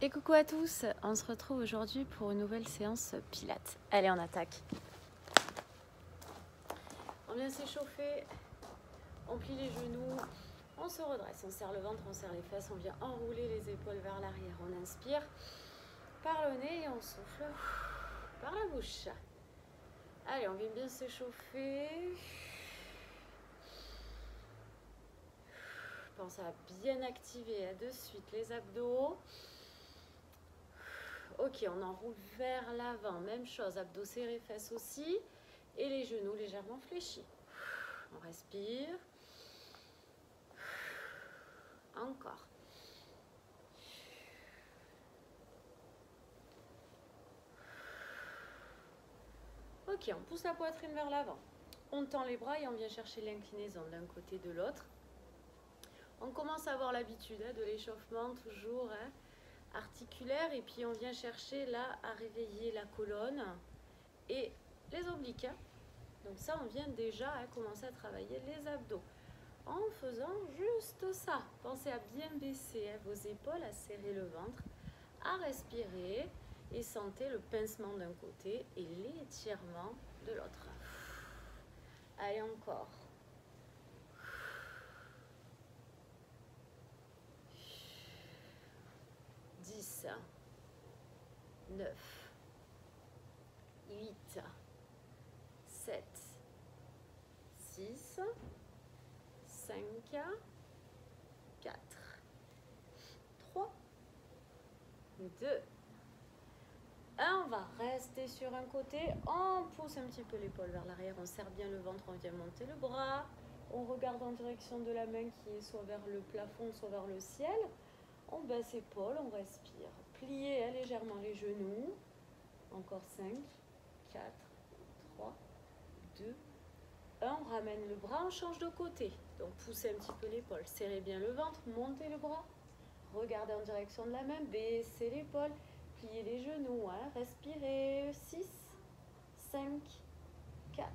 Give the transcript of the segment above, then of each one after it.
Et coucou à tous, on se retrouve aujourd'hui pour une nouvelle séance pilates. Allez, on attaque. On vient s'échauffer, on plie les genoux, on se redresse, on serre le ventre, on serre les fesses, on vient enrouler les épaules vers l'arrière. On inspire par le nez et on souffle par la bouche. Allez, on vient bien s'échauffer. Pense à bien activer de suite les abdos. Ok, on enroule vers l'avant, même chose, abdos serrés, fesses aussi, et les genoux légèrement fléchis. On respire. Encore. Ok, on pousse la poitrine vers l'avant. On tend les bras et on vient chercher l'inclinaison d'un côté de l'autre. On commence à avoir l'habitude de l'échauffement toujours articulaire, et puis on vient chercher là à réveiller la colonne et les obliques. Donc ça, on vient déjà commencer à travailler les abdos en faisant juste ça. Pensez à bien baisser vos épaules, à serrer le ventre, à respirer et sentez le pincement d'un côté et l'étirement de l'autre. Allez, encore. Dix, 9, 8, 7, 6, 5, 4, 3, 2, 1. On va rester sur un côté, on pousse un petit peu l'épaule vers l'arrière, on serre bien le ventre, on vient monter le bras, on regarde en direction de la main qui est soit vers le plafond, soit vers le ciel. On baisse l'épaule, on respire. Pliez légèrement les genoux. Encore 5, 4, 3, 2, 1. On ramène le bras, on change de côté. Donc poussez un petit peu l'épaule, serrez bien le ventre, montez le bras. Regardez en direction de la main, baissez l'épaule, pliez les genoux, respirez. 6, 5, 4,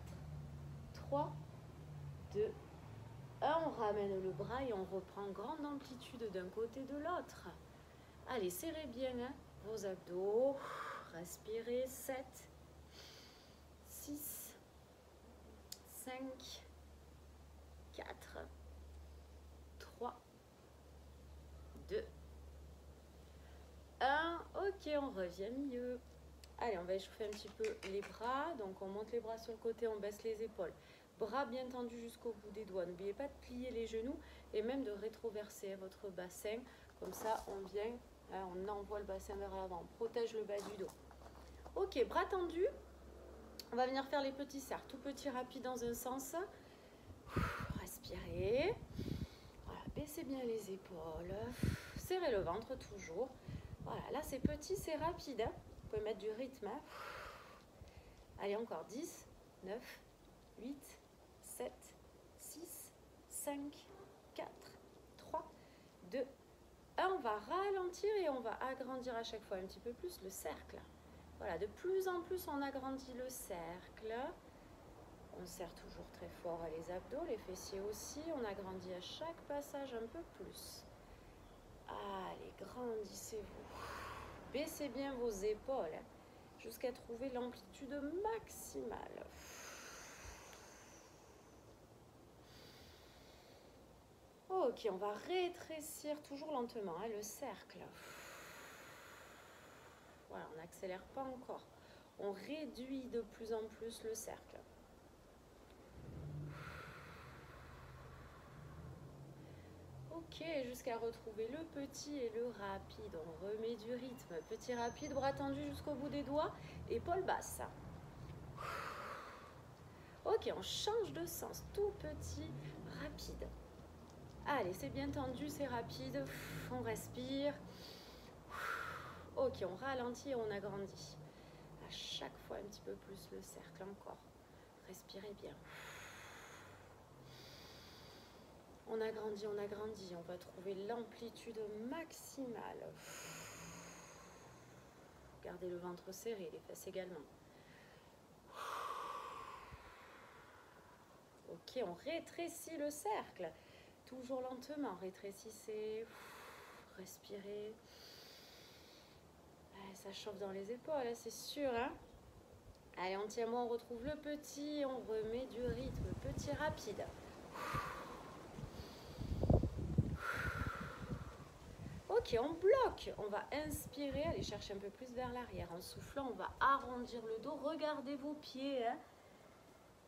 3, 2, 1. On ramène le bras et on reprend grande amplitude d'un côté de l'autre. Allez, serrez bien vos abdos. Respirez. 7, 6, 5, 4, 3, 2, 1. Ok, on revient mieux. Allez, on va échauffer un petit peu les bras. Donc, on monte les bras sur le côté, on baisse les épaules. Bras bien tendus jusqu'au bout des doigts. N'oubliez pas de plier les genoux et même de rétroverser votre bassin. Comme ça, on vient, on envoie le bassin vers l'avant. On protège le bas du dos. Ok, bras tendus. On va venir faire les petits cercles. Tout petit, rapide dans un sens. Respirez. Voilà, baissez bien les épaules. Serrez le ventre toujours. Voilà, là c'est petit, c'est rapide. Vous pouvez mettre du rythme. Allez, encore 10, 9, 8, 7, 6, 5, 4, 3, 2, 1. On va ralentir et on va agrandir à chaque fois un petit peu plus le cercle. Voilà, de plus en plus on agrandit le cercle. On serre toujours très fort les abdos, les fessiers aussi. On agrandit à chaque passage un peu plus. Allez, grandissez-vous. Baissez bien vos épaules jusqu'à trouver l'amplitude maximale. Ok, on va rétrécir toujours lentement le cercle. Voilà, on n'accélère pas encore. On réduit de plus en plus le cercle. Ok, jusqu'à retrouver le petit et le rapide. On remet du rythme. Petit rapide, bras tendus jusqu'au bout des doigts, épaules basses. Ok, on change de sens. Tout petit, rapide. Allez, c'est bien tendu, c'est rapide. On respire. Ok, on ralentit et on agrandit. À chaque fois un petit peu plus le cercle encore. Respirez bien. On agrandit, on va trouver l'amplitude maximale. Gardez le ventre serré, les fesses également. Ok, on rétrécit le cercle. Toujours lentement, rétrécissez. Respirez. ça chauffe dans les épaules, hein, c'est sûr. Hein. Allez, on tient bon, on retrouve le petit, on remet du rythme, petit rapide. Ok, on bloque. On va inspirer, aller chercher un peu plus vers l'arrière. En soufflant, on va arrondir le dos. Regardez vos pieds. Hein.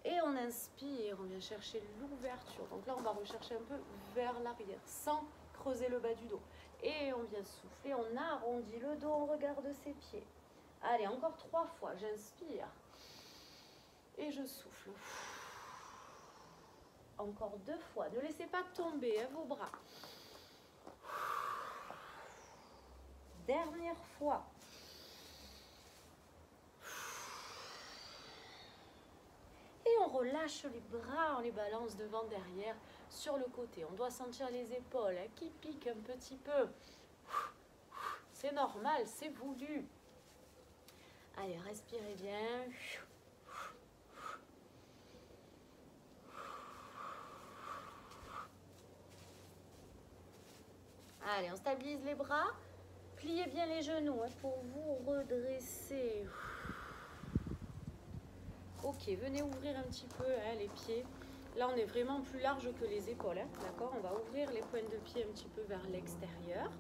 Et on inspire, on vient chercher l'ouverture. Donc là, on va rechercher un peu vers l'arrière, sans creuser le bas du dos. Et on vient souffler, on arrondit le dos, on regarde ses pieds. Allez, encore 3 fois. J'inspire. Et je souffle. Encore 2 fois. Ne laissez pas tomber hein, vos bras. Dernière fois. Et on relâche les bras, on les balance devant, derrière, sur le côté. On doit sentir les épaules hein, qui piquent un petit peu. C'est normal, c'est voulu. Allez, respirez bien. Allez, on stabilise les bras. Pliez bien les genoux hein, pour vous redresser. Ok, venez ouvrir un petit peu hein, les pieds. Là, on est vraiment plus large que les épaules. Hein, d'accord? On va ouvrir les pointes de pied un petit peu vers l'extérieur.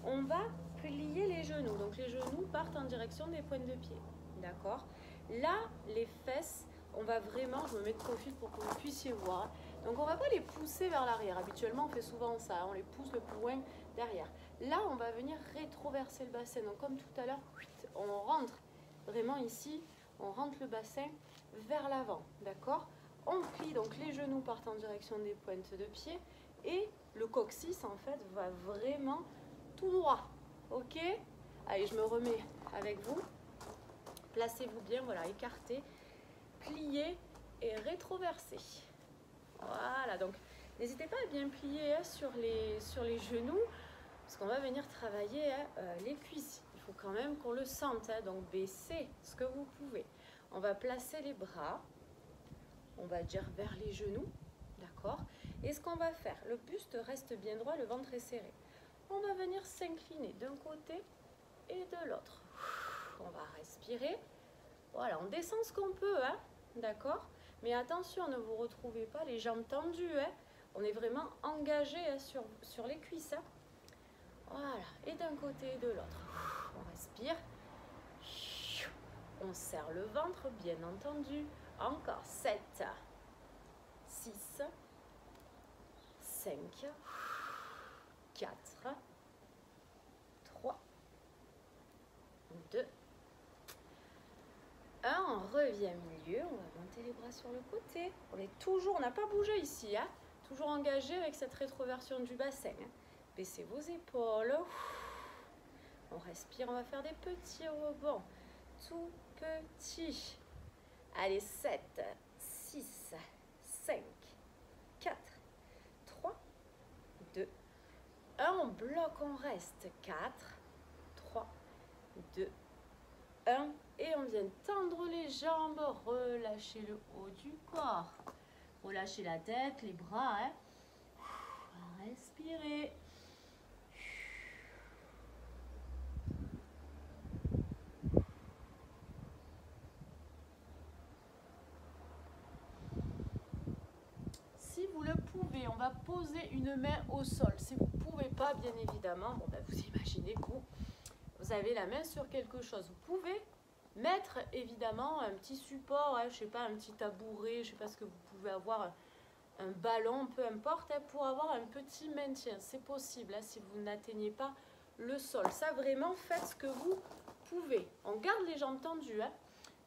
On va plier les genoux. Donc, les genoux partent en direction des pointes de pied. D'accord? Là, les fesses, on va vraiment, je me mets de profil pour que vous puissiez voir. Donc, on ne va pas les pousser vers l'arrière. Habituellement, on fait souvent ça. Hein, on les pousse le plus loin derrière. Là, on va venir rétroverser le bassin. Donc, comme tout à l'heure, on rentre vraiment ici. On rentre le bassin vers l'avant, d'accord? On plie, donc les genoux partent en direction des pointes de pied et le coccyx, en fait, va vraiment tout droit, ok? Allez, je me remets avec vous. Placez-vous bien, voilà, écartez, pliez et rétroversez. Voilà, donc n'hésitez pas à bien plier hein, sur les genoux parce qu'on va venir travailler hein, les cuisses. Il faut quand même qu'on le sente, hein, donc baissez ce que vous pouvez. On va placer les bras, on va dire vers les genoux, d'accord? Et ce qu'on va faire, le buste reste bien droit, le ventre est serré. On va venir s'incliner d'un côté et de l'autre. On va respirer. Voilà, on descend ce qu'on peut, hein, d'accord? Mais attention, ne vous retrouvez pas les jambes tendues, hein? On est vraiment engagé hein, sur les cuisses. Hein? Voilà, et d'un côté et de l'autre. On respire. On serre le ventre, bien entendu. Encore 7, 6, 5, 4, 3, 2, 1. On revient au milieu. On va monter les bras sur le côté. On est toujours, on n'a pas bougé ici. Hein, toujours engagé avec cette rétroversion du bassin. Hein. Baissez vos épaules. On respire, on va faire des petits rebonds. Tout petit. Allez, 7, 6, 5, 4, 3, 2, 1. On bloque, on reste. 4, 3, 2, 1. Et on vient tendre les jambes, relâcher le haut du corps. Relâchez la tête, les bras. Hein. Respirez. Si vous le pouvez, on va poser une main au sol. Si vous ne pouvez pas, bien évidemment, bon, ben vous imaginez que vous avez la main sur quelque chose. Vous pouvez mettre évidemment un petit support, hein, je ne sais pas, un petit tabouret, je ne sais pas ce que vous pouvez avoir, un ballon, peu importe, hein, pour avoir un petit maintien. C'est possible hein, si vous n'atteignez pas le sol. Ça vraiment, faites ce que vous pouvez. On garde les jambes tendues. Hein.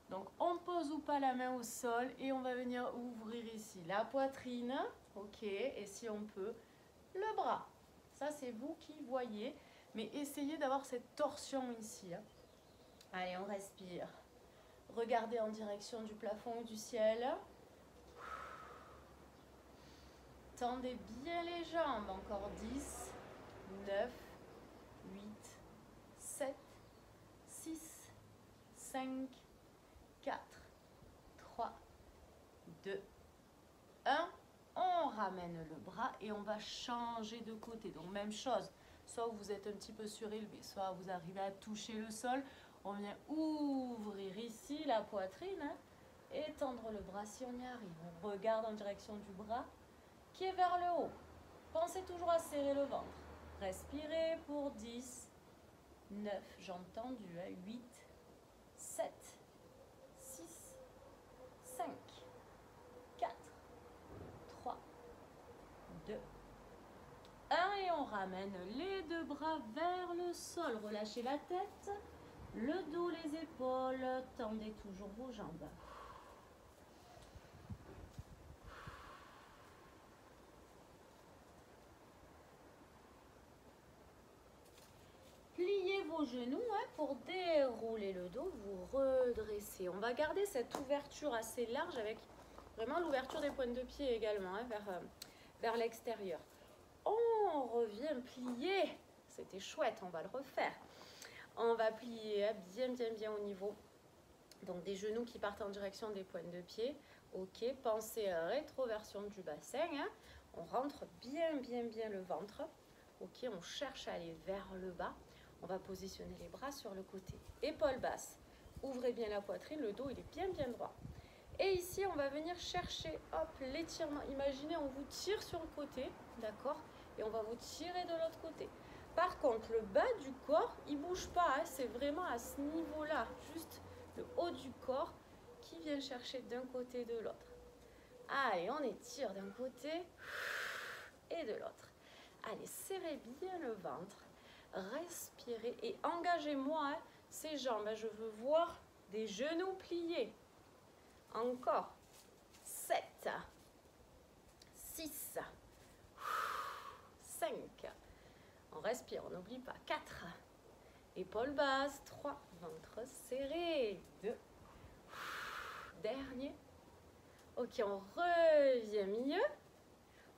Donc on pose ou pas la main au sol et on va venir ouvrir ici la poitrine, ok, et si on peut, le bras. Ça c'est vous qui voyez, mais essayez d'avoir cette torsion ici. Hein. Allez, on respire. Regardez en direction du plafond ou du ciel. Tendez bien les jambes, encore 10, 9, 8, 7, 6, 5, 4, 3, 2, 1. On ramène le bras et on va changer de côté. Donc même chose soit vous êtes un petit peu surélevé, soit vous arrivez à toucher le sol. On vient ouvrir ici la poitrine, hein, étendre le bras si on y arrive. On regarde en direction du bras qui est vers le haut. Pensez toujours à serrer le ventre. Respirez pour 10, 9, jambes tendues, 8, 7, 6, 5, 4, 3, 2, 1 et on ramène les deux bras vers le sol. Relâchez la tête, le dos, les épaules, tendez toujours vos jambes. Pliez vos genoux hein, pour dérouler le dos, vous redressez. On va garder cette ouverture assez large avec vraiment l'ouverture des pointes de pied également hein, vers l'extérieur. On revient plier. C'était chouette, on va le refaire. On va plier hein, bien au niveau donc des genoux qui partent en direction des pointes de pied. Ok, pensez à rétroversion du bassin. Hein. On rentre bien le ventre. Ok, on cherche à aller vers le bas. On va positionner les bras sur le côté. Épaules basses. Ouvrez bien la poitrine, le dos il est bien droit. Et ici, on va venir chercher, hop, l'étirement. Imaginez, on vous tire sur le côté, d'accord? Et on va vous tirer de l'autre côté. Par contre, le bas du corps, il ne bouge pas. Hein, c'est vraiment à ce niveau-là, juste le haut du corps qui vient chercher d'un côté et de l'autre. Allez, on étire d'un côté et de l'autre. Allez, serrez bien le ventre. Respirez et engagez-moi hein, ces jambes. Je veux voir des genoux pliés. Encore. 7, 6, 5. On respire, on n'oublie pas. 4. Épaules basses. 3. Ventre serré. 2. Dernier. Ok, on revient milieu.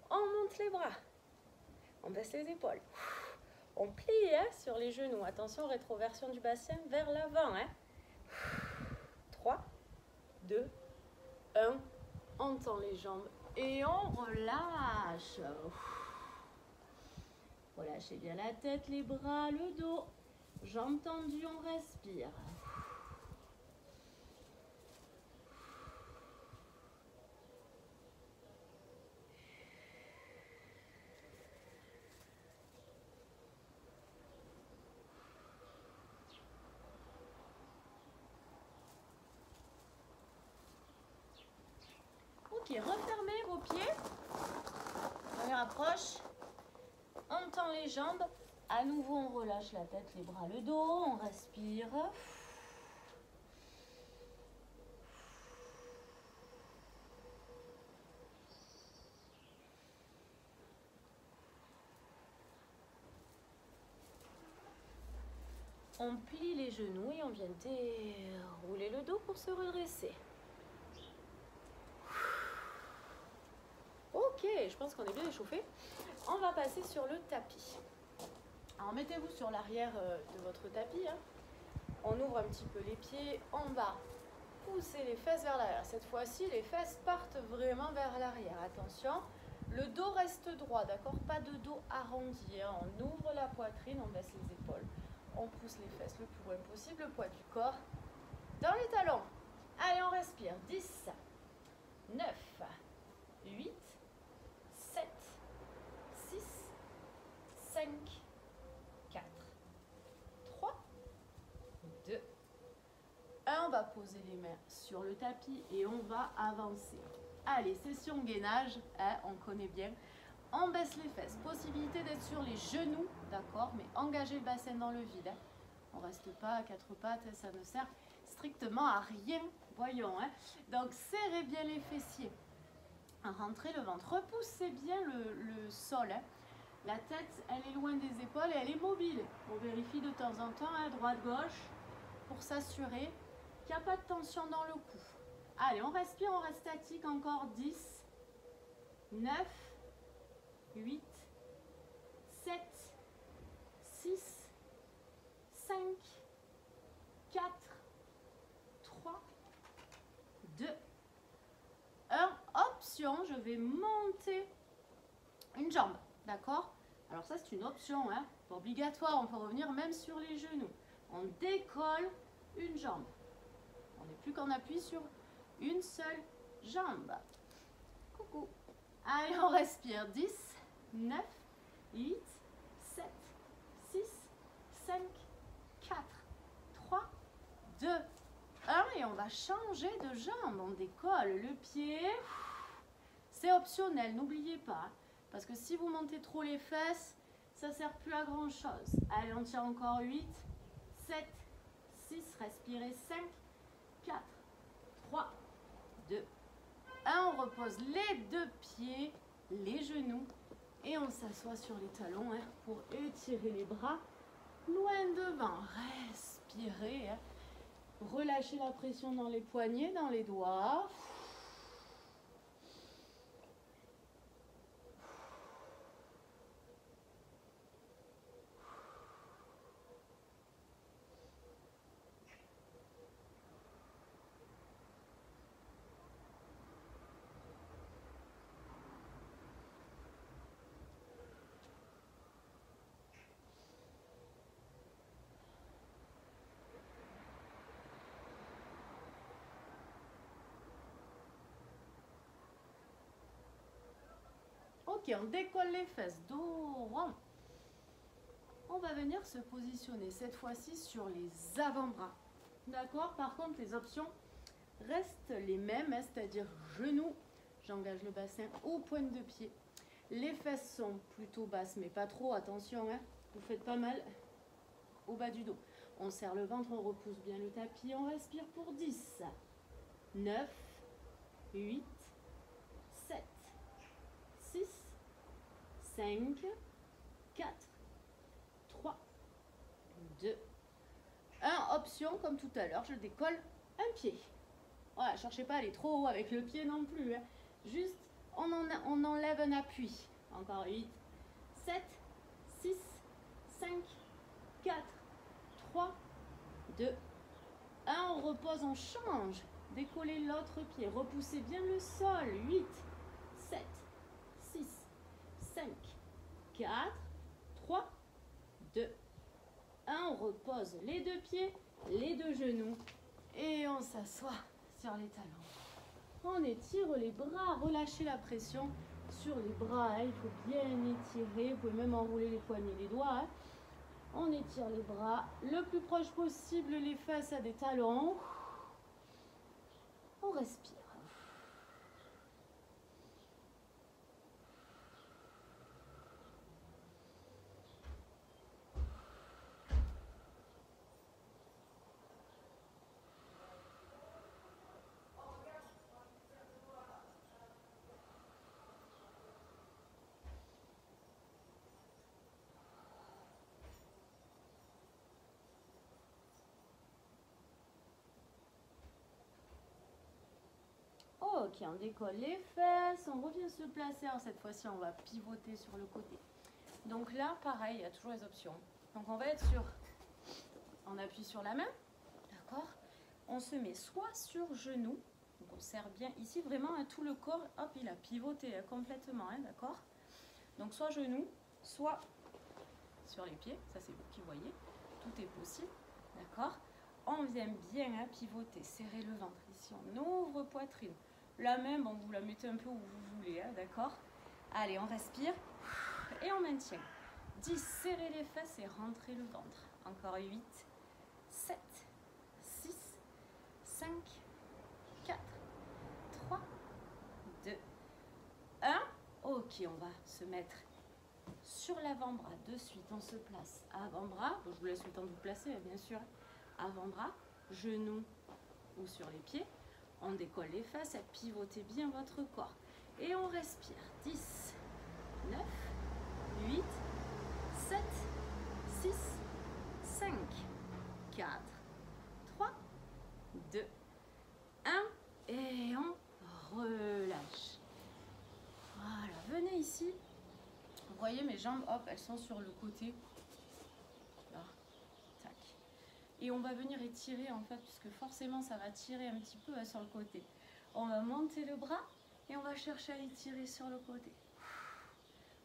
On monte les bras. On baisse les épaules. On plie hein, sur les genoux. Attention, rétroversion du bassin vers l'avant. Hein. 3, 2, 1. On tend les jambes et on relâche. Relâchez bien la tête, les bras, le dos. Jambes tendues, on respire. Ok, refermez vos pieds. Première approche. On tend les jambes. À nouveau, on relâche la tête, les bras, le dos. On respire. On plie les genoux et on vient dérouler le dos pour se redresser. Ok, je pense qu'on est bien échauffé. On va passer sur le tapis. Alors mettez-vous sur l'arrière de votre tapis. Hein. On ouvre un petit peu les pieds. On va pousser les fesses vers l'arrière. Cette fois-ci, les fesses partent vraiment vers l'arrière. Attention, le dos reste droit, d'accord? Pas de dos arrondi. Hein. On ouvre la poitrine, on baisse les épaules. On pousse les fesses le plus loin possible, le poids du corps dans les talons. Allez, on respire. 10, 9, 8, 7, 6, 5, 4, 3, 2, 1. On va poser les mains sur le tapis et on va avancer. Allez, session gainage, hein, on connaît bien. On baisse les fesses. Possibilité d'être sur les genoux, d'accord, mais engagez le bassin dans le vide. Hein. On ne reste pas à quatre pattes, ça ne sert strictement à rien. Voyons. Hein. Donc, serrez bien les fessiers. Rentrez le ventre. Repoussez bien le sol. Hein. La tête, elle est loin des épaules et elle est mobile. On vérifie de temps en temps, hein, droite-gauche, pour s'assurer qu'il n'y a pas de tension dans le cou. Allez, on respire, on reste statique. Encore 10, 9, 8, 7, 6, 5, 4, 3, 2, 1. Option, je vais monter une jambe, d'accord? Alors ça, c'est une option, hein, pas obligatoire. On peut revenir même sur les genoux. On décolle une jambe. On n'est plus qu'en appui sur une seule jambe. Coucou. Allez, on respire. 10, 9, 8, 7, 6, 5, 4, 3, 2, 1. Et on va changer de jambe. On décolle le pied. C'est optionnel, n'oubliez pas. Parce que si vous montez trop les fesses, ça ne sert plus à grand chose. Allez, on tient encore 8, 7, 6, respirez 5, 4, 3, 2, 1. On repose les deux pieds, les genoux et on s'assoit sur les talons, hein, pour étirer les bras loin devant. Respirez, hein. Relâchez la pression dans les poignets, dans les doigts. Ok, on décolle les fesses, dos rond. On va venir se positionner cette fois-ci sur les avant-bras. D'accord? Par contre, les options restent les mêmes, hein, c'est-à-dire genoux. J'engage le bassin aux pointes de pied. Les fesses sont plutôt basses, mais pas trop, attention, hein, vous faites pas mal au bas du dos. On serre le ventre, on repousse bien le tapis, on respire pour 10, 9, 8, 7, 6, 5, 4, 3, 2, 1. Option, comme tout à l'heure, je décolle un pied. Voilà, cherchez pas à aller trop haut avec le pied non plus, hein. Juste, on enlève un appui. Encore 8, 7, 6, 5, 4, 3, 2, 1. On repose, on change. Décollez l'autre pied. Repoussez bien le sol. 8, 7, 6, 5, 4, 3, 2, 1. On repose les deux pieds, les deux genoux et on s'assoit sur les talons. On étire les bras, relâchez la pression sur les bras, hein. Il faut bien étirer, vous pouvez même enrouler les poignets, les doigts, hein. On étire les bras le plus proche possible, les fesses à des talons. On respire. Ok, on décolle les fesses, on revient se placer. Alors cette fois-ci, on va pivoter sur le côté. Donc là, pareil, il y a toujours les options. Donc on va être sur, on appuie sur la main, d'accord? On se met soit sur genou, donc on serre bien ici, vraiment hein, tout le corps, hop, il a pivoté complètement, hein, d'accord? Donc soit genou, soit sur les pieds, ça c'est vous qui voyez, tout est possible, d'accord? On vient bien hein, pivoter, serrer le ventre. Ici, on ouvre poitrine. La main, bon, vous la mettez un peu où vous voulez, hein, d'accord? Allez, on respire et on maintient. 10, serrez les fesses et rentrez le ventre. Encore 8, 7, 6, 5, 4, 3, 2, 1. Ok, on va se mettre sur l'avant-bras de suite. On se place avant-bras. Bon, je vous laisse le temps de vous placer, bien sûr. Avant-bras, genoux ou sur les pieds. On décolle les fesses, pivotez bien votre corps. Et on respire. 10, 9, 8, 7, 6, 5, 4, 3, 2, 1. Et on relâche. Voilà, venez ici. Vous voyez mes jambes, hop, elles sont sur le côté. Là, tac. Et on va venir étirer en fait, puisque forcément ça va tirer un petit peu sur le côté. On va monter le bras et on va chercher à étirer sur le côté.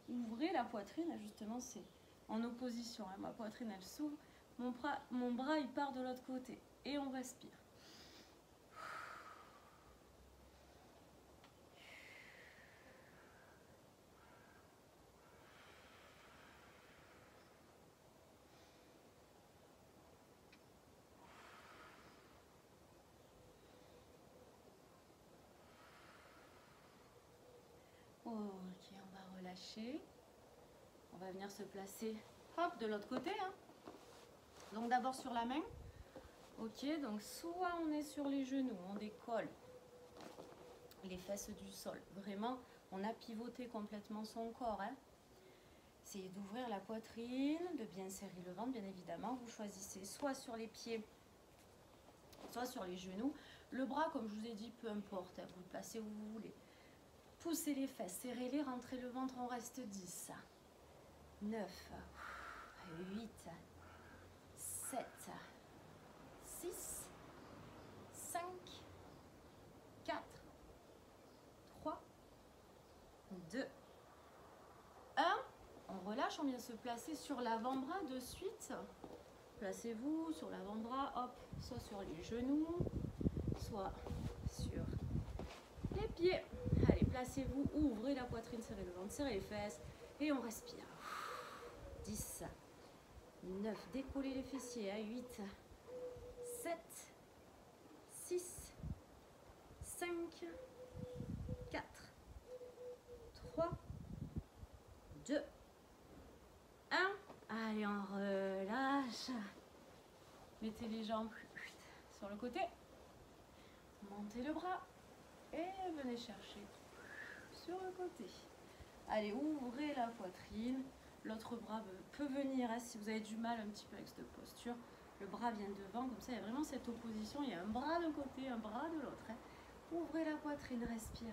ouvrez la poitrine, justement c'est en opposition, hein. Ma poitrine elle s'ouvre, mon bras il part de l'autre côté et on respire. Ok, on va relâcher. On va venir se placer, hop, de l'autre côté, hein. Donc d'abord sur la main. Ok, donc soit on est sur les genoux, on décolle les fesses du sol. Vraiment, on a pivoté complètement son corps, hein. Essayez d'ouvrir la poitrine, de bien serrer le ventre, bien évidemment. Vous choisissez soit sur les pieds, soit sur les genoux. Le bras, comme je vous ai dit, peu importe, hein, vous le placez où vous voulez. Poussez les fesses, serrez-les, rentrez le ventre, on reste 10, 9, 8, 7, 6, 5, 4, 3, 2, 1. On relâche, on vient se placer sur l'avant-bras de suite. Placez-vous sur l'avant-bras, hop, soit sur les genoux, soit sur les pieds. Allez, placez-vous, ouvrez la poitrine, serrez le ventre, serrez les fesses et on respire. 10, 9, décollez les fessiers, 8, 7, 6, 5, 4, 3, 2, 1. Allez, on relâche. Mettez les jambes sur le côté. Montez le bras. Et venez chercher sur le côté. Allez, ouvrez la poitrine. L'autre bras peut venir, hein, si vous avez du mal un petit peu avec cette posture. Le bras vient devant, comme ça il y a vraiment cette opposition. Il y a un bras d'un côté, un bras de l'autre, hein. Ouvrez la poitrine, respirez.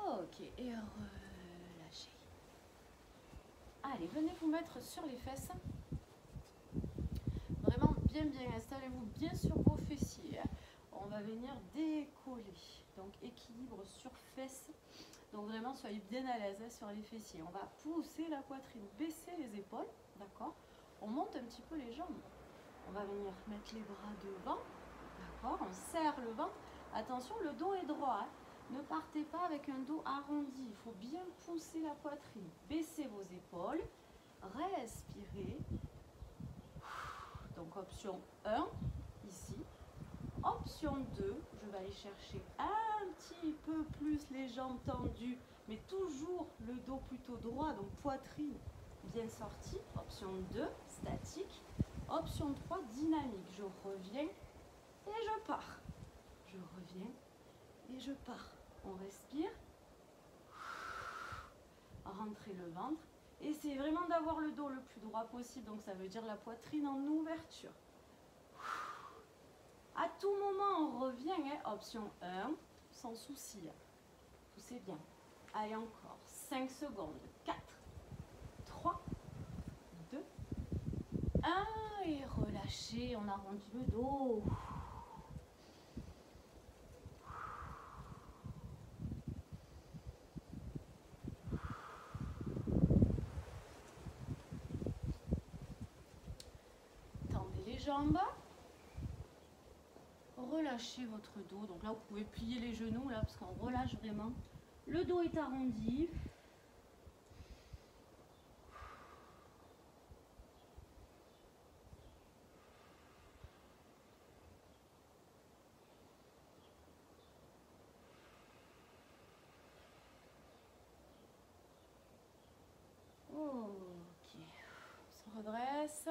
Ok, et relâchez. Allez, venez vous mettre sur les fesses. Vraiment bien, installez-vous bien sur vos fessiers. On va venir décoller. Donc équilibre sur fesses. Donc vraiment, soyez bien à l'aise, hein, sur les fessiers. On va pousser la poitrine, baisser les épaules, d'accord? On monte un petit peu les jambes. On va venir mettre les bras devant, d'accord? On serre le ventre. Attention, le dos est droit, hein. Ne partez pas avec un dos arrondi. Il faut bien pousser la poitrine. Baissez vos épaules. Respirez. Donc option 1, ici. Option 2, je vais aller chercher un petit peu plus les jambes tendues, mais toujours le dos plutôt droit, donc poitrine bien sortie. Option 2, statique. Option 3, dynamique. Je reviens et je pars. Je reviens et je pars. On respire. Rentrez le ventre. Essayez vraiment d'avoir le dos le plus droit possible, donc ça veut dire la poitrine en ouverture. À tout moment, on revient, hein. Option 1, sans souci. Poussez bien. Allez, encore. 5 secondes. 4, 3, 2, 1. Et relâchez. On arrondit le dos. Tendez les jambes. Relâchez votre dos. Donc là, vous pouvez plier les genoux, là, parce qu'on relâche vraiment. Le dos est arrondi. Ok. On se redresse.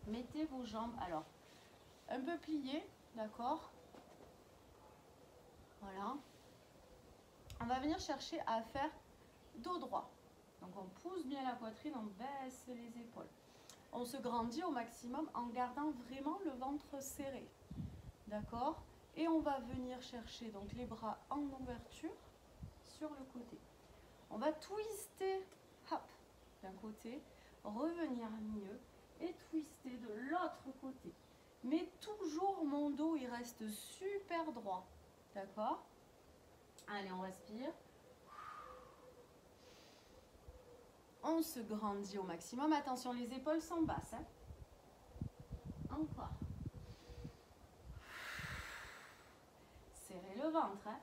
Mettez vos jambes, alors, un peu pliées, d'accord? Voilà. On va venir chercher à faire dos droit. Donc on pousse bien la poitrine, on baisse les épaules. On se grandit au maximum en gardant vraiment le ventre serré. D'accord? Et on va venir chercher donc les bras en ouverture sur le côté. On va twister, hop, d'un côté, revenir à milieu et twister de l'autre côté. Mais toujours mon dos, il reste super droit. D'accord? Allez, on respire. On se grandit au maximum. Attention, les épaules sont basses. Hein. Encore. Serrez le ventre. Hein.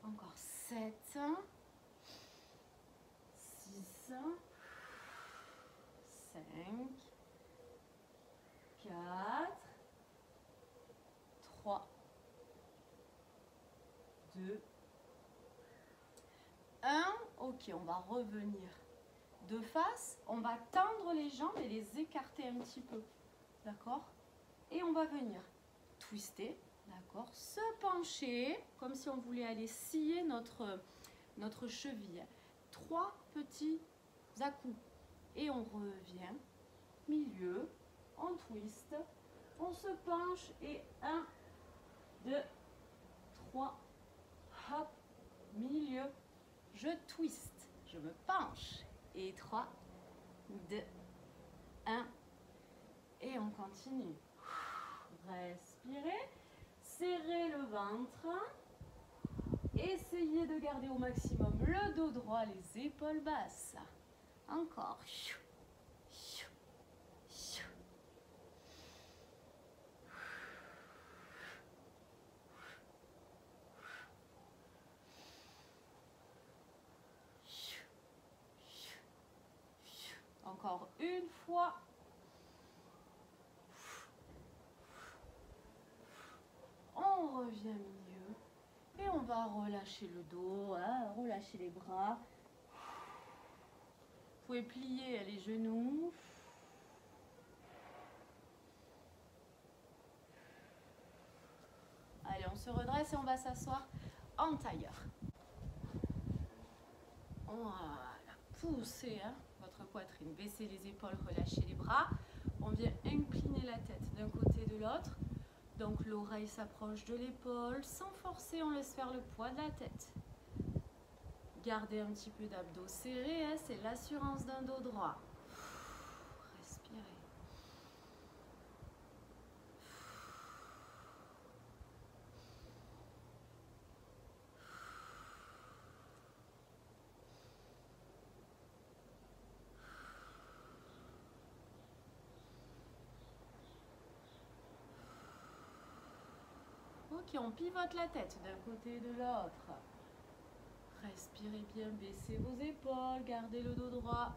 Encore 7, 6, 5, 4, 3, 2, 1. Ok, on va revenir de face. On va tendre les jambes et les écarter un petit peu. D'accord? Et on va venir twister. D'accord? Se pencher, comme si on voulait aller scier notre cheville. 3 petits à-coups. Et on revient. Milieu. On twist. On se penche. Et 1, 2, 3. Hop. Milieu. Je twist. Je me penche. Et 3, 2, 1. Et on continue. Respirez. Serrez le ventre. Essayez de garder au maximum le dos droit, les épaules basses. Encore. Encore une fois. On revient au milieu. Et on va relâcher le dos, hein, relâcher les bras. Vous pouvez plier les genoux. Allez, on se redresse et on va s'asseoir en tailleur. Voilà, poussez hein, votre poitrine, baissez les épaules, relâchez les bras. On vient incliner la tête d'un côté et de l'autre. Donc l'oreille s'approche de l'épaule. Sans forcer, on laisse faire le poids de la tête. Gardez un petit peu d'abdos serrés, hein, c'est l'assurance d'un dos droit. Respirez. Ok, on pivote la tête d'un côté et de l'autre. Respirez bien, baissez vos épaules, gardez le dos droit.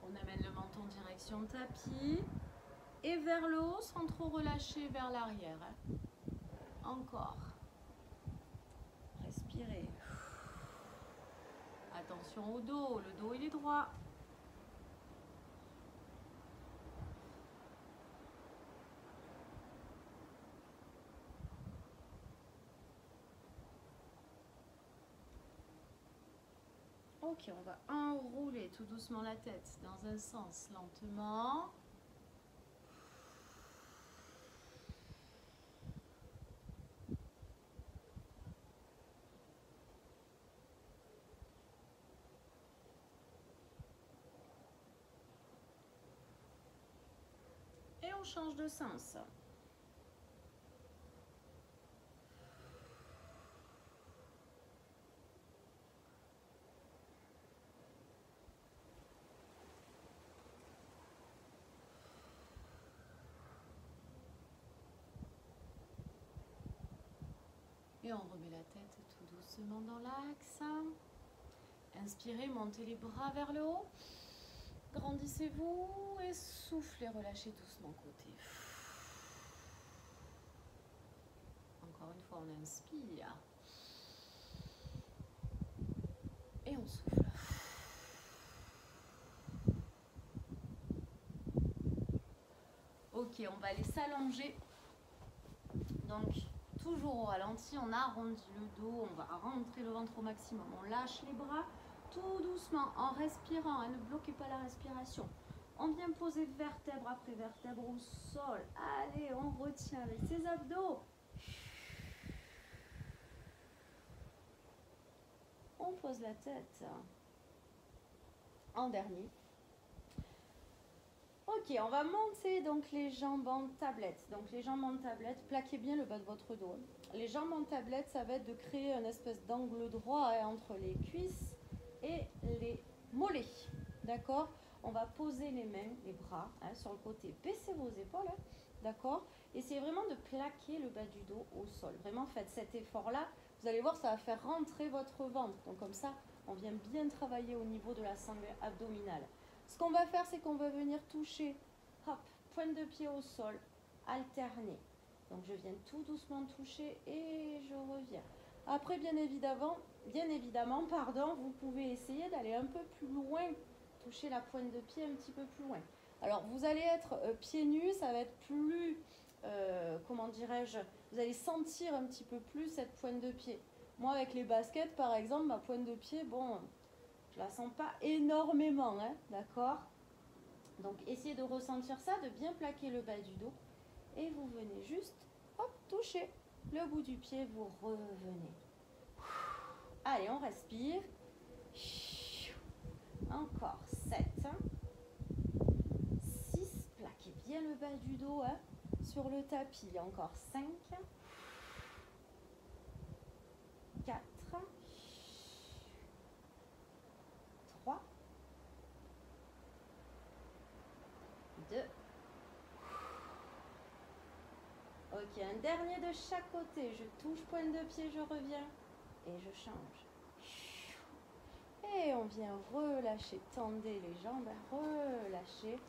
On amène le menton direction tapis et vers le haut sans trop relâcher vers l'arrière. Encore. Respirez. Attention au dos, le dos il est droit. Ok, on va enrouler tout doucement la tête dans un sens lentement. Et on change de sens. Et on remet la tête tout doucement dans l'axe. Inspirez, montez les bras vers le haut. Grandissez-vous et soufflez, relâchez doucement côté. fois, on inspire. Et on souffle. Ok, on va aller s'allonger. Donc, toujours au ralenti, on arrondit le dos, on va rentrer le ventre au maximum. On lâche les bras tout doucement en respirant. Ne bloquez pas la respiration. On vient poser vertèbre après vertèbre au sol. Allez, on retient avec ses abdos. On pose la tête en dernier. Ok, on va monter donc les jambes en tablette. Donc les jambes en tablette, plaquez bien le bas de votre dos. Les jambes en tablette, ça va être de créer une espèce d'angle droit entre les cuisses et les mollets. D'accord? On va poser les mains, les bras sur le côté. Baissez vos épaules, d'accord? Essayez vraiment de plaquer le bas du dos au sol. Vraiment, faites cet effort-là. Vous allez voir, ça va faire rentrer votre ventre. Donc comme ça, on vient bien travailler au niveau de la sangle abdominale. Ce qu'on va faire, c'est qu'on va venir toucher, hop, pointe de pied au sol, alterner. Donc je viens tout doucement toucher et je reviens. Après, bien évidemment, vous pouvez essayer d'aller un peu plus loin, toucher la pointe de pied un petit peu plus loin. Alors vous allez être pieds nus, ça va être plus, comment dirais-je, vous allez sentir un petit peu plus cette pointe de pied. Moi, avec les baskets, par exemple, ma pointe de pied, bon, je la sens pas énormément, d'accord? Donc, essayez de ressentir ça, de bien plaquer le bas du dos. Et vous venez juste, hop, toucher le bout du pied, vous revenez. Allez, on respire. Encore 7. 6, plaquez bien le bas du dos sur le tapis. Encore 5. 4. 3. 2. Ok, un dernier de chaque côté. Je touche pointe de pied, je reviens et je change. Et on vient relâcher, tendez les jambes, relâchez.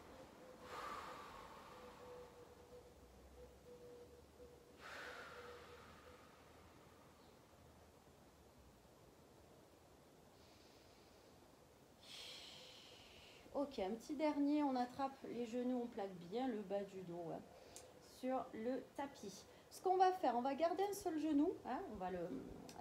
Ok, un petit dernier, on attrape les genoux, on plaque bien le bas du dos sur le tapis. Ce qu'on va faire, on va garder un seul genou, on va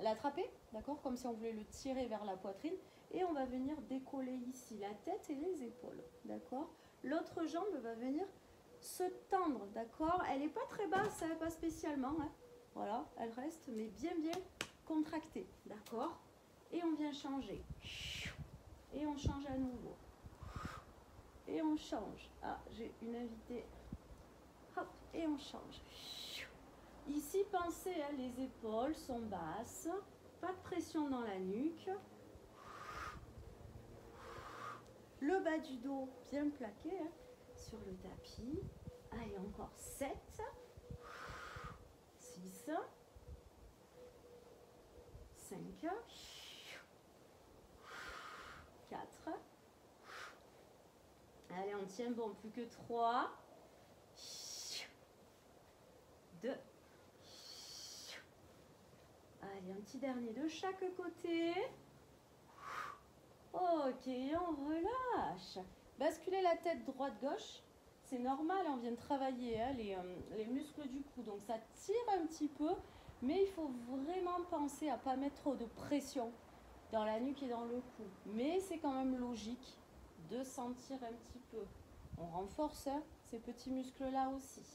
l'attraper, d'accord, comme si on voulait le tirer vers la poitrine. Et on va venir décoller ici la tête et les épaules, d'accord. L'autre jambe va venir se tendre, d'accord. Elle n'est pas très basse, pas spécialement, voilà, elle reste, mais bien contractée, d'accord. Et on vient changer. Et on change à nouveau. Et on change. Ah, j'ai une invitée. Hop, et on change. Ici, pensez, les épaules sont basses. Pas de pression dans la nuque. Le bas du dos bien plaqué sur le tapis. Allez, encore 7. 6. 5. 4. Allez, on tient bon, plus que 3. 2. Allez, un petit dernier de chaque côté. Ok, on relâche. Basculez la tête droite-gauche. C'est normal, on vient de travailler les muscles du cou. Donc ça tire un petit peu, mais il faut vraiment penser à ne pas mettre trop de pression dans la nuque et dans le cou. Mais c'est quand même logique de sentir un petit peu. On renforce ces petits muscles-là aussi.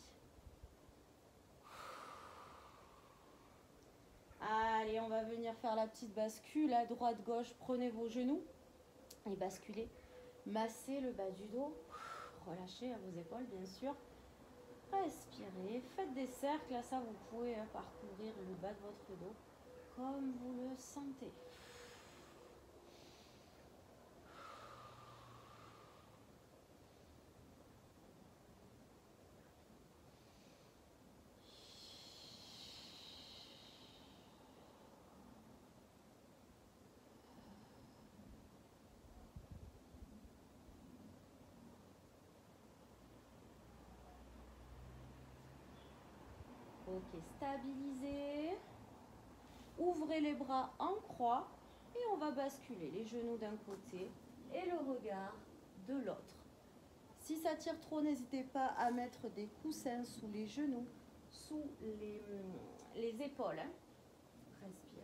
Allez, on va venir faire la petite bascule à droite-gauche. Prenez vos genoux et basculez. Massez le bas du dos. Relâchez à vos épaules, bien sûr. Respirez. Faites des cercles. Là, ça, vous pouvez parcourir le bas de votre dos comme vous le sentez. Ok, stabilisez. Ouvrez les bras en croix et on va basculer les genoux d'un côté et le regard de l'autre. Si ça tire trop, n'hésitez pas à mettre des coussins sous les genoux, sous les épaules. Hein. Respirez.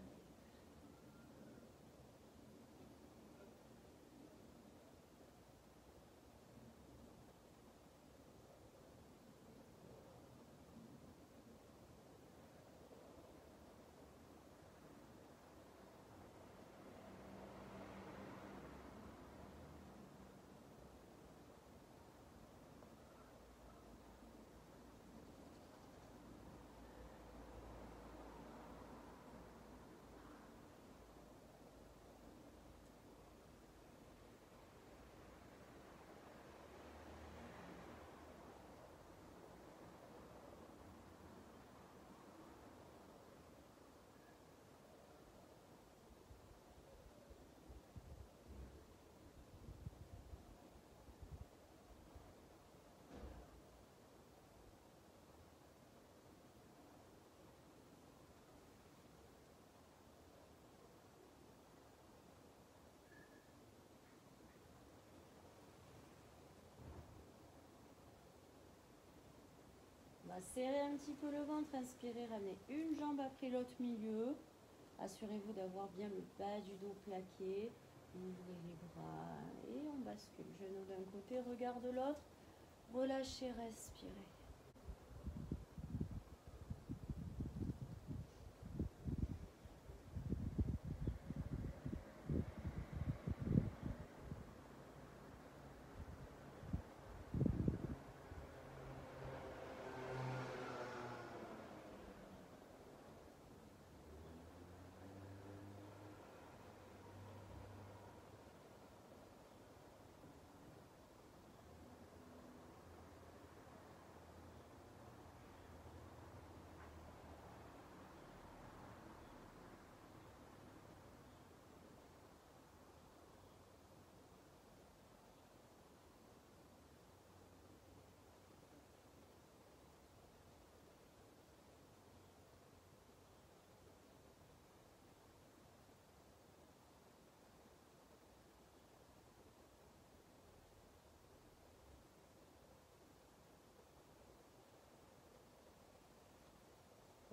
On va serrer un petit peu le ventre, inspirez, ramenez une jambe après l'autre milieu. Assurez-vous d'avoir bien le bas du dos plaqué. Ouvrez les bras et on bascule. Genou d'un côté, regard de l'autre. Relâchez, respirez.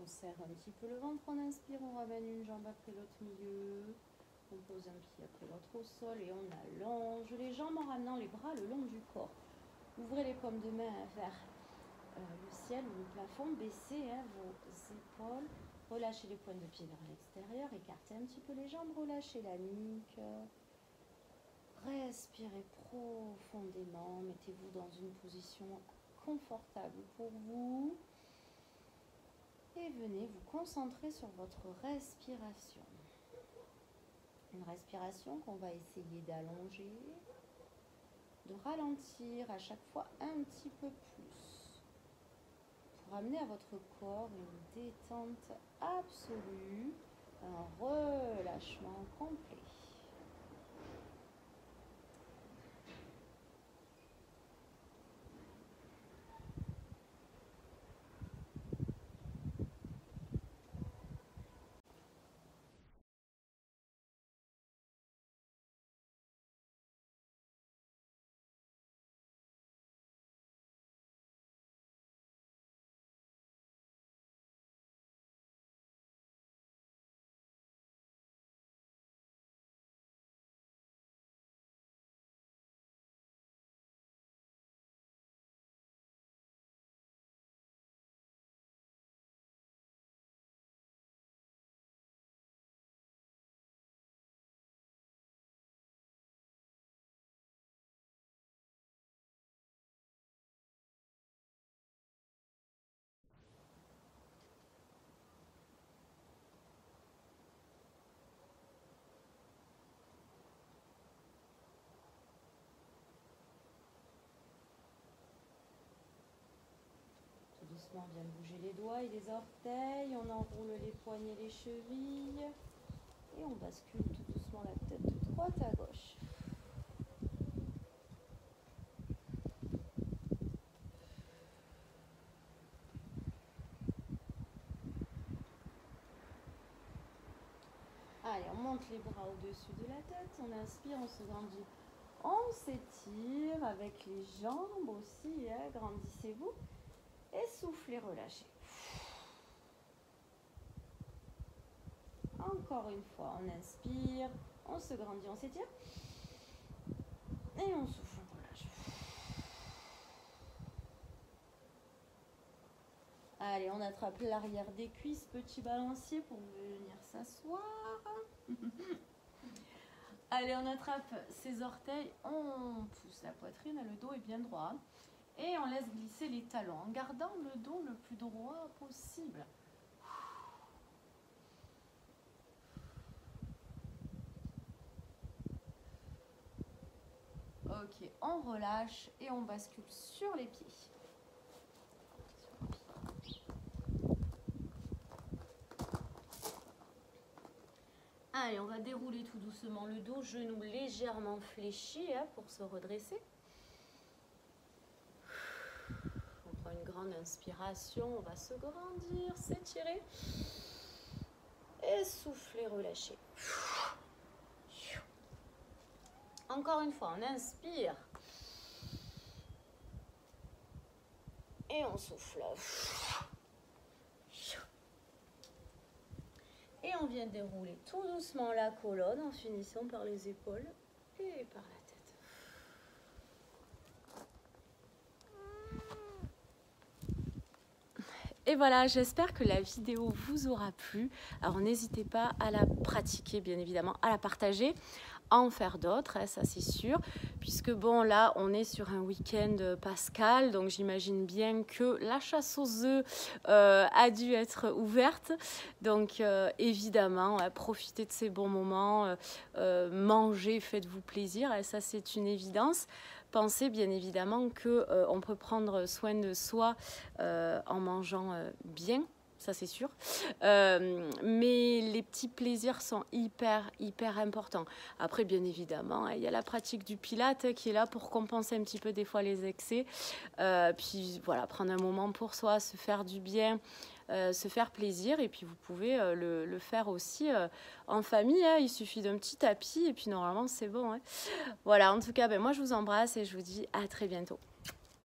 On serre un petit peu le ventre, on inspire, on ramène une jambe après l'autre milieu. On pose un pied après l'autre au sol et on allonge les jambes en ramenant les bras le long du corps. Ouvrez les paumes de main vers le ciel ou le plafond, baissez vos épaules, relâchez les pointes de pied vers l'extérieur, écartez un petit peu les jambes, relâchez la nuque. Respirez profondément, mettez-vous dans une position confortable pour vous. Et venez vous concentrer sur votre respiration. Une respiration qu'on va essayer d'allonger, de ralentir à chaque fois un petit peu plus. Pour amener à votre corps une détente absolue, un relâchement complet. Doucement, on vient bouger les doigts et les orteils, on enroule les poignets, les chevilles et on bascule tout doucement la tête de droite à gauche. monte les bras au-dessus de la tête. On inspire, on se grandit. On s'étire avec les jambes aussi. Hein, grandissez-vous. Et soufflez, relâchez. Encore une fois, on inspire, on se grandit, on s'étire. Et on souffle, on relâche. Allez, on attrape l'arrière des cuisses, petit balancier pour venir s'asseoir. Allez, on attrape ses orteils, on pousse la poitrine, le dos est bien droit. Et on laisse glisser les talons en gardant le dos le plus droit possible. Ok, on relâche et on bascule sur les pieds. Allez, on va dérouler tout doucement le dos, genoux légèrement fléchis hein, pour se redresser. On prend une grande inspiration, on va se grandir, s'étirer. Et souffler, relâcher. Encore une fois, on inspire. Et on souffle. Et on vient dérouler tout doucement la colonne en finissant par les épaules et par la tête. Et voilà, j'espère que la vidéo vous aura plu. Alors n'hésitez pas à la pratiquer, bien évidemment, à la partager, à en faire d'autres, hein, ça c'est sûr. Puisque bon, là, on est sur un week-end pascal, donc j'imagine bien que la chasse aux œufs a dû être ouverte. Donc évidemment, profitez de ces bons moments, mangez, faites-vous plaisir, et ça c'est une évidence. Pensez bien évidemment qu'on peut prendre soin de soi en mangeant bien, ça c'est sûr. Mais les petits plaisirs sont hyper importants. Après, bien évidemment, il y a la pratique du pilate qui est là pour compenser un petit peu des fois les excès. Puis voilà, prendre un moment pour soi, se faire du bien. Se faire plaisir et puis vous pouvez le faire aussi en famille, hein. Il suffit d'un petit tapis et puis normalement c'est bon, hein. Voilà, en tout cas moi je vous embrasse et je vous dis à très bientôt.